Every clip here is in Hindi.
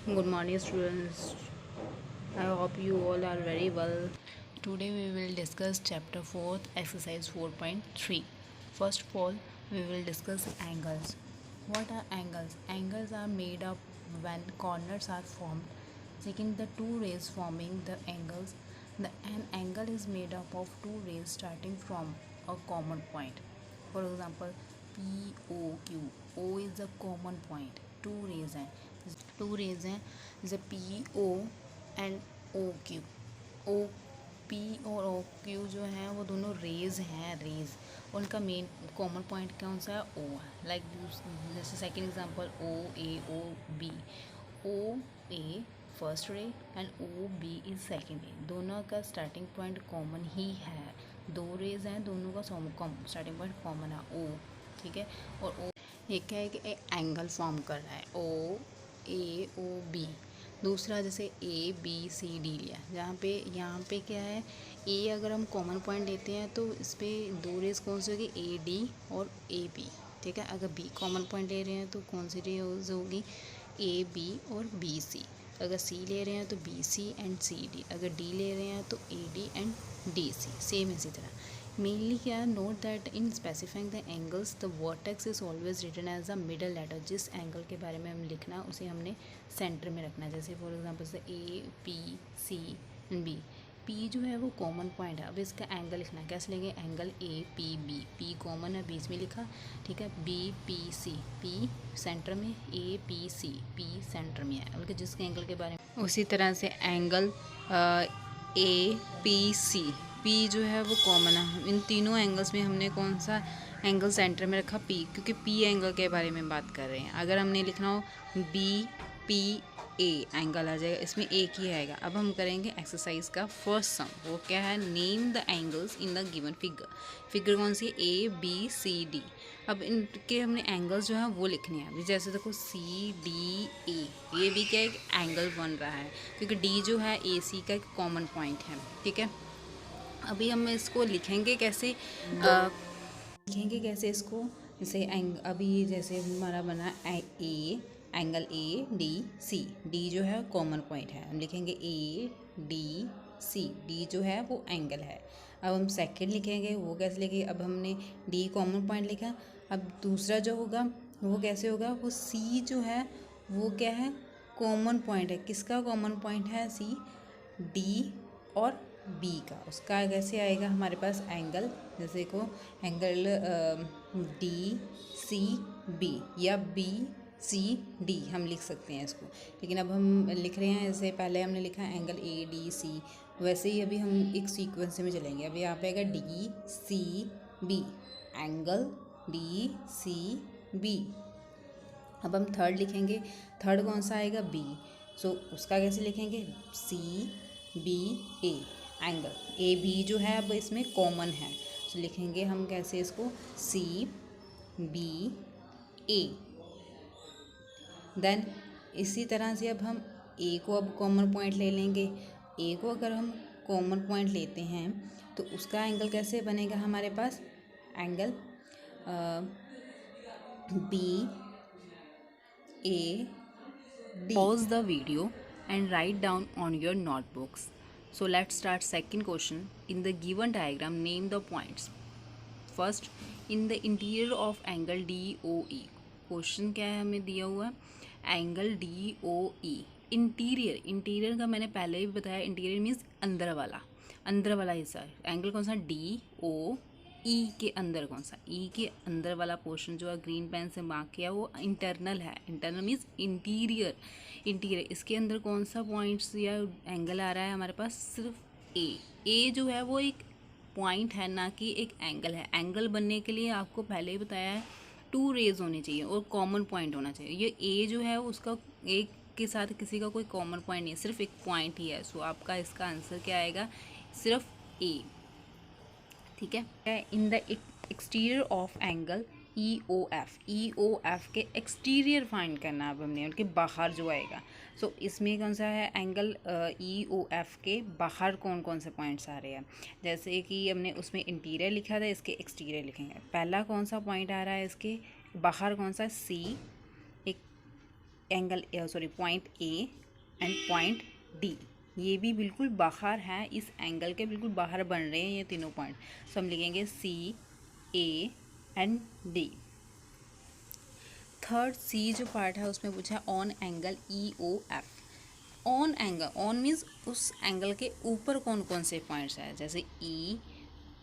Good morning, students. I hope you all are very well. Today we will discuss chapter 4, exercise 4.3. First of all, we will discuss angles. What are angles? Angles are made up when corners are formed. Second, the two rays forming the angles. An angle is made up of two rays starting from a common point. For example, POQ. O is the common point. Two rays हैं जैसे P O and O Q. O P और ओ क्यू जो हैं वो दोनों रेज, उनका मेन कॉमन पॉइंट कौन सा है? ओ है। लाइक जैसे second example O O A first ray and O B is second ray. दोनों का स्टार्टिंग पॉइंट कॉमन ही है। दो रेज हैं, दोनों का स्टार्टिंग पॉइंट कॉमन है ओ। ठीक है। और ओ ये क्या है कि एक एंगल फॉर्म कर रहा है ओ ए ओ बी। दूसरा जैसे ए बी सी डी लिया, यहाँ पे क्या है, ए अगर हम कॉमन पॉइंट लेते हैं तो इस पर दो रेज कौन सी होगी? ए डी और ए बी। ठीक है। अगर बी कॉमन पॉइंट ले रहे हैं तो कौन सी रेज होगी? ए बी और बी सी। अगर सी ले रहे हैं तो B C and C D. अगर डी ले रहे हैं तो A D and D C. Same इसी तरह मेनली क्या है, note that in specifying the angles the vertex is always written as the middle letter. जिस एंगल के बारे में हम लिखना उसे हमने सेंटर में रखना है। जैसे फॉर एग्जांपल से A P C and B. P जो है वो कॉमन पॉइंट है। अब इसका एंगल लिखना है, कैसे लेंगे? Angle A P B. P common है, बीच में लिखा। ठीक है। B P C, P centre में, A P C, P centre में है, बल्कि जिस एंगल के बारे में। उसी तरह से angle A P C, P जो है वो कॉमन है। इन तीनों एंगल्स में हमने कौन सा एंगल सेंटर में रखा? पी, क्योंकि पी एंगल के बारे में बात कर रहे हैं। अगर हमने लिखना हो बी पी ए एंगल आ जाएगा, इसमें एक ही आएगा। अब हम करेंगे एक्सरसाइज का फर्स्ट सम। वो क्या है? Name the angles in the given figure. Figure कौन सी है? A B C D. अब इनके हमने एंगल्स जो है वो लिखने हैं। अभी जैसे देखो सी डी ए, ये भी क्या एक एंगल बन रहा है, क्योंकि डी जो है ए सी का एक कॉमन पॉइंट है। ठीक है। अभी हम इसको लिखेंगे कैसे? लिखेंगे कैसे इसको? जैसे अभी जैसे हमारा बना A, angle A D C. D जो है कॉमन पॉइंट है, हम लिखेंगे ए डी सी। डी जो है वो एंगल है। अब हम सेकंड लिखेंगे, वो कैसे लिखेंगे? अब हमने डी कॉमन पॉइंट लिखा। अब दूसरा जो होगा वो कैसे होगा? वो सी जो है वो क्या है? कॉमन पॉइंट है। किसका कॉमन पॉइंट है? सी डी और बी का। उसका कैसे आएगा हमारे पास एंगल? जैसे देखो एंगल डी सी बी या बी सी डी हम लिख सकते हैं इसको। लेकिन अब हम लिख रहे हैं, जैसे पहले हमने लिखा एंगल ए डी सी, वैसे ही अभी हम एक सीक्वेंस में चलेंगे। अभी यहाँ पे आएगा D C B, angle D C B. अब हम थर्ड लिखेंगे। थर्ड कौन सा आएगा? बी। सो उसका कैसे लिखेंगे? C B A, angle A B जो है अब इसमें कॉमन है, तो लिखेंगे हम कैसे इसको? सी बी ए। देन इसी तरह से अब हम ए को अब कॉमन पॉइंट ले लेंगे। ए को अगर हम कॉमन पॉइंट लेते हैं तो उसका एंगल कैसे बनेगा हमारे पास? Angle B A D. Pause the video and write down on your notebooks. So let's start second question. In the given diagram, name the points. First, in the interior of angle DOE. Question क्या है हमें दिया हुआ? Angle DOE। इंटीरियर का मैंने पहले भी बताया, इंटीरियर मीन्स अंदर वाला हिस्सा। एंगल कौन सा? DO। ई के अंदर कौन सा? ई के अंदर वाला पोर्शन जो है ग्रीन पेन से मार्क किया वो इंटरनल है। Internal means interior. इसके अंदर कौन सा पॉइंट्स या एंगल आ रहा है हमारे पास? सिर्फ ए जो है वो एक पॉइंट है, ना कि एक एंगल है। एंगल बनने के लिए आपको पहले ही बताया है टू रेज होनी चाहिए और कॉमन पॉइंट होना चाहिए। ये ए जो है उसका एक के साथ किसी का कोई कॉमन पॉइंट नहीं है, सिर्फ एक पॉइंट ही है। सो आपका इसका आंसर क्या आएगा? सिर्फ ए। ठीक है। In the exterior of angle E O F के एक्सटीरियर फाइंड करना अब हमने, उनके बाहर जो आएगा। सो इसमें कौन सा है एंगल ई ओ एफ के बाहर कौन कौन से पॉइंट्स आ रहे हैं? जैसे कि हमने उसमें इंटीरियर लिखा था, इसके एक्सटीरियर लिखेंगे। पहला कौन सा पॉइंट आ रहा है इसके बाहर? कौन सा? सी, एक angle sorry point A and point D, ये भी बिल्कुल बाहर है, इस एंगल के बिल्कुल बाहर बन रहे हैं ये तीनों पॉइंट। सो हम लिखेंगे C A and D. Third C जो पार्ट है उसमें पूछा on angle E O F. On angle, on means उस एंगल के ऊपर कौन कौन से पॉइंट्स हैं, जैसे E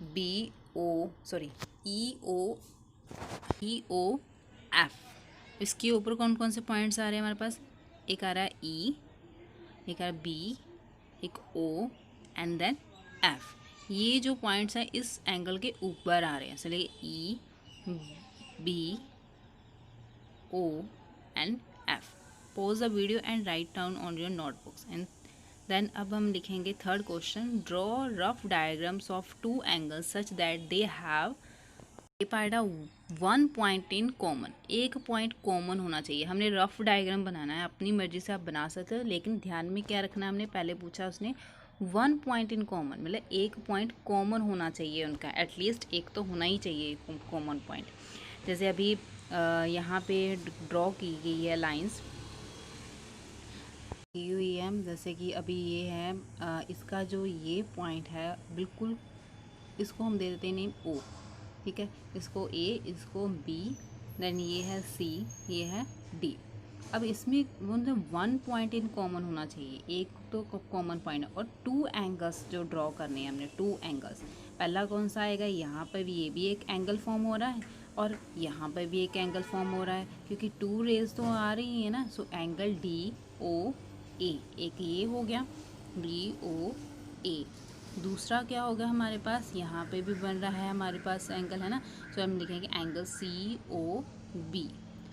B O sorry E O F. इसके ऊपर कौन कौन से पॉइंट्स आ रहे हैं हमारे पास, एक आ रहा है ई, एक आ रहा है बी, एक ओ एंड देन एफ। ये जो पॉइंट्स हैं इस एंगल के ऊपर आ रहे हैं, चलिए E B O and F. Pause the video and write down on your notebooks and then अब हम लिखेंगे third question, draw rough diagrams of two angles such that they have पाइडा वन पॉइंट इन कॉमन। एक पॉइंट कॉमन होना चाहिए। हमने रफ डायग्राम बनाना है, अपनी मर्जी से आप बना सकते हो, लेकिन ध्यान में क्या रखना है, हमने पहले पूछा उसने वन पॉइंट इन कॉमन, मतलब एक पॉइंट कॉमन होना चाहिए उनका, एटलीस्ट एक तो होना ही चाहिए कॉमन पॉइंट। जैसे अभी यहाँ पे ड्रॉ की गई है लाइंस की हुई है, जैसे कि अभी ये है इसका जो ये पॉइंट है बिल्कुल, इसको हम दे देते हैं नेम ओ, ठीक है, इसको ए, इसको बी, देन ये है सी, ये है डी। अब इसमें मतलब वन पॉइंट इन कॉमन होना चाहिए, एक तो कॉमन पॉइंट है, और टू एंगल्स जो ड्रॉ करने हैं हमने, टू एंगल्स। पहला कौन सा आएगा, यहाँ पर भी ये भी एक एंगल फॉर्म हो रहा है और यहाँ पर भी एक एंगल फॉर्म हो रहा है, क्योंकि टू रेज तो आ रही है ना। सो एंगल डी ओ ए, एक ये हो गया डी ओ ए। दूसरा क्या होगा हमारे पास, यहाँ पे भी बन रहा है हमारे पास एंगल, है ना। सो हम लिखेंगे एंगल सी ओ बी।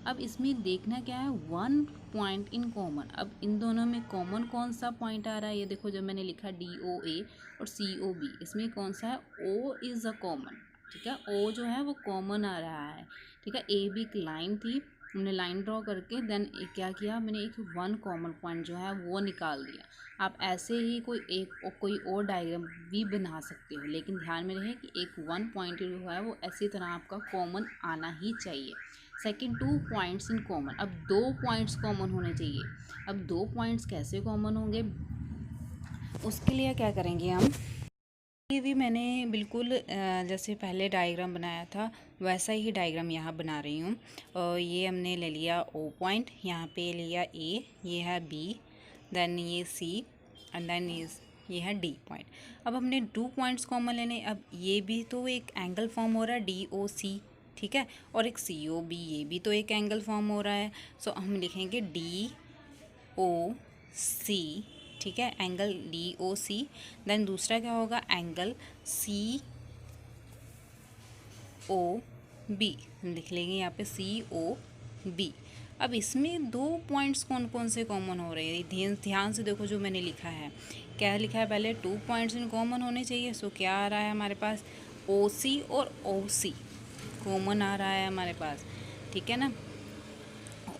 अब इसमें देखना क्या है, वन पॉइंट इन कॉमन। अब इन दोनों में कॉमन कौन सा पॉइंट आ रहा है, ये देखो जब मैंने लिखा डी ओ ए और सी ओ बी, इसमें कौन सा है, ओ इज़ अ कॉमन, ठीक है, ओ जो है वो कॉमन आ रहा है, ठीक है। ए भी एक लाइन थी, हमने लाइन ड्रॉ करके देन क्या किया, मैंने एक वन कॉमन पॉइंट जो है वो निकाल दिया। आप ऐसे ही कोई और डायग्राम भी बना सकते हो, लेकिन ध्यान में रहे कि एक वन पॉइंट जो है वो ऐसी तरह आपका कॉमन आना ही चाहिए। Second, to points in common. अब दो पॉइंट्स कॉमन होने चाहिए। अब दो पॉइंट्स कैसे कॉमन होंगे, उसके लिए क्या करेंगे हम, ये भी मैंने बिल्कुल जैसे पहले डायग्राम बनाया था वैसा ही डायग्राम यहाँ बना रही हूँ। और ये हमने ले लिया ओ पॉइंट, यहाँ पे लिया ए, ये है बी, देन ये सी एंड देन ये है डी पॉइंट। अब हमने टू पॉइंट्स कॉमन लेने। अब ये भी तो एक एंगल फॉर्म हो रहा है डी ओ सी, ठीक है, और एक सी ओ बी, ये भी तो एक एंगल फॉर्म हो रहा है। सो हम लिखेंगे डी ओ सी, ठीक है, एंगल डी ओ सी। देन दूसरा क्या होगा, एंगल सी ओ बी, हम लिख लेंगे यहाँ पे सी ओ बी। अब इसमें दो पॉइंट्स कौन कौन से कॉमन हो रहे हैं, ध्यान से देखो जो मैंने लिखा है, क्या लिखा है, पहले टू पॉइंट्स इन कॉमन होने चाहिए। सो क्या आ रहा है हमारे पास, ओ सी और ओ सी कॉमन आ रहा है हमारे पास, ठीक है ना।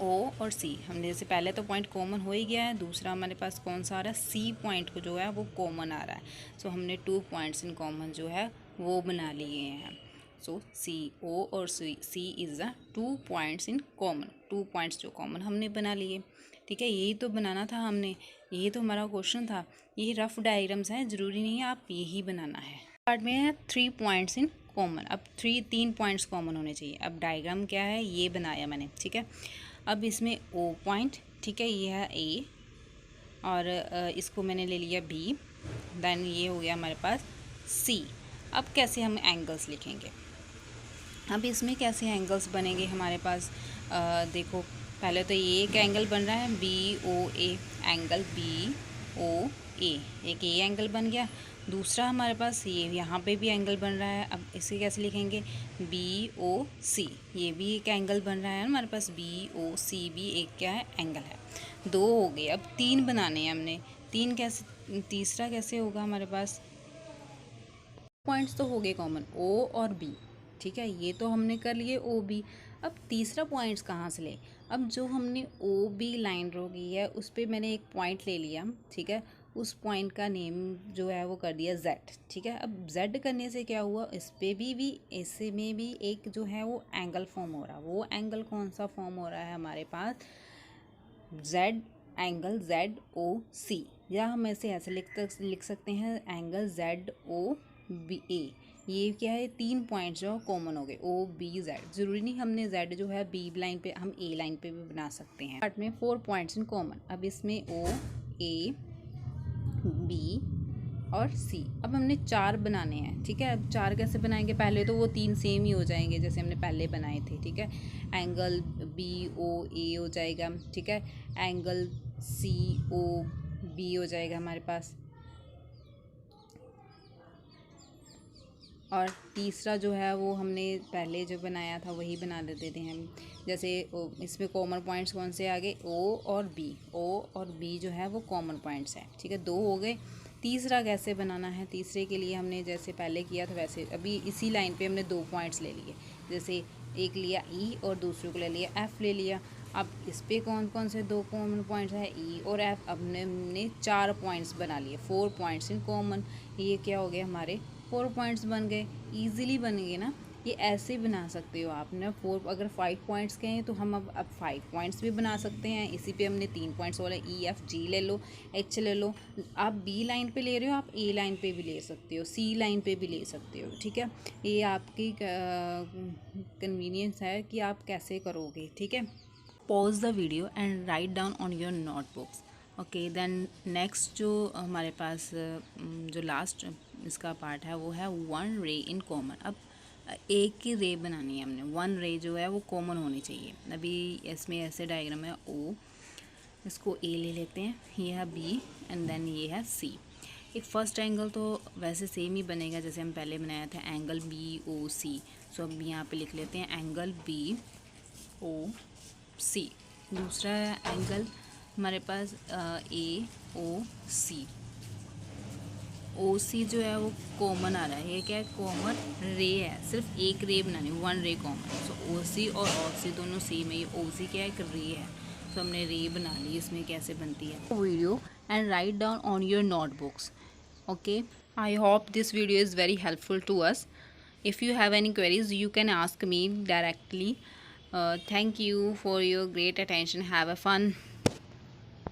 ओ और सी, हमने जैसे पहले तो पॉइंट कॉमन हो ही गया है, दूसरा हमारे पास कौन सा आ रहा है, सी पॉइंट को जो है वो कॉमन आ रहा है। सो हमने टू पॉइंट्स इन कॉमन जो है वो बना लिए हैं। सो सी ओ और C is the two points in common, two points जो कॉमन हमने बना लिए, ठीक है। यही तो बनाना था हमने, यही तो हमारा क्वेश्चन था। ये रफ डायग्राम्स हैं, ज़रूरी नहीं है आप यही बनाना है। पार्ट में है थ्री पॉइंट्स इन कॉमन। अब तीन पॉइंट्स कॉमन होने चाहिए। अब डायग्राम क्या है, ये बनाया मैंने, ठीक है। अब इसमें ओ पॉइंट, ठीक है, ये है ए, और इसको मैंने ले लिया बी, देन ये हो गया हमारे पास सी। अब कैसे हम एंगल्स लिखेंगे, अब इसमें कैसे एंगल्स बनेंगे हमारे पास, देखो पहले तो ये एक एंगल बन रहा है बी ओ ए, एंगल बी ओ ए, एक ये एंगल बन गया। दूसरा हमारे पास ये यहाँ पे भी एंगल बन रहा है। अब इसे कैसे लिखेंगे, बी ओ सी, ये भी एक एंगल बन रहा है हमारे पास, बी ओ सी भी एक क्या है, एंगल है। दो हो गए, अब तीन बनाने हैं हमने। तीन कैसे, तीसरा कैसे होगा हमारे पास, पॉइंट्स तो हो गए कॉमन ओ और बी, ठीक है, ये तो हमने कर लिए ओ बी। अब तीसरा पॉइंट्स कहाँ से लें, अब जो हमने ओ बी लाइन ड्रॉ की है उस पर मैंने एक पॉइंट ले लिया, ठीक है, उस पॉइंट का नेम जो है वो कर दिया जेड, ठीक है। अब जेड करने से क्या हुआ, इस पे भी ऐसे में भी एक जो है वो एंगल फॉर्म हो रहा है। वो एंगल कौन सा फॉर्म हो रहा है हमारे पास, जेड एंगल ZOC, या हम ऐसे लिख सकते हैं एंगल ZOBA। ये क्या है, 3 पॉइंट जो कॉमन हो गए OBZ। ज़रूरी नहीं हमने Z जो है B लाइन पे, हम A लाइन पे भी बना सकते हैं। पार्ट में 4 पॉइंट्स इन कॉमन। अब इसमें OAB और C। अब हमने 4 बनाने हैं, ठीक है। अब 4 कैसे बनाएंगे, पहले तो वो 3 सेम ही हो जाएंगे जैसे हमने पहले बनाए थे, ठीक है। एंगल BOA हो जाएगा, ठीक है। एंगल COB हो जाएगा हमारे पास, और तीसरा जो है वो हमने पहले जो बनाया था वही बना देते थे हम। जैसे इसमें कॉमन पॉइंट्स कौन से आ गए, O और B जो है वो कॉमन पॉइंट्स हैं, ठीक है। 2 हो गए। तीसरा कैसे बनाना है, तीसरे के लिए हमने जैसे पहले किया था वैसे अभी इसी लाइन पे हमने 2 पॉइंट्स ले लिए। जैसे एक लिया E और दूसरे को ले लिया F ले लिया। अब इस पे कौन कौन से 2 कॉमन पॉइंट्स है, E और F। अब हमने 4 पॉइंट्स बना लिए, 4 पॉइंट्स इन कॉमन। ये क्या हो गए, हमारे 4 पॉइंट्स बन गए, ईजिली बन गए ना। ये ऐसे बना सकते हो आपने 4, अगर 5 पॉइंट्स के हैं तो हम अब 5 पॉइंट्स भी बना सकते हैं। इसी पे हमने 3 पॉइंट्स वाले EFG ले लो, H ले लो। आप B लाइन पे ले रहे हो, आप A लाइन पे भी ले सकते हो, C लाइन पे भी ले सकते हो, ठीक है। ये आपकी कन्वीनियंस है कि आप कैसे करोगे, ठीक है। Pause the video and write down on your notebooks. Okay, then next जो हमारे पास जो लास्ट इसका पार्ट है वो है 1 रे इन कॉमन। अब एक की रे बनानी है हमने, 1 रे जो है वो कॉमन होनी चाहिए। अभी इसमें ऐसे डायग्राम है O, इसको A ले लेते हैं, ये है B एंड देन ये है C। एक फर्स्ट एंगल तो वैसे सेम ही बनेगा जैसे हम पहले बनाया था, एंगल BOC। सो अब यहाँ पे लिख लेते हैं एंगल BOC। दूसरा एंगल हमारे पास AOC। OC जो है वो कॉमन आ रहा है, ये क्या है, कॉमन रे है, सिर्फ एक रे बनानी, 1 रे कॉमन। सो OC और OC दोनों सेम है। ये OC क्या है, एक रे है, तो हमने रे बना ली। इसमें कैसे बनती है video and write down on your notebooks. Okay, I hope this video is very helpful to us. If you have any queries, you can ask me directly. Thank you for your great attention. Have a fun.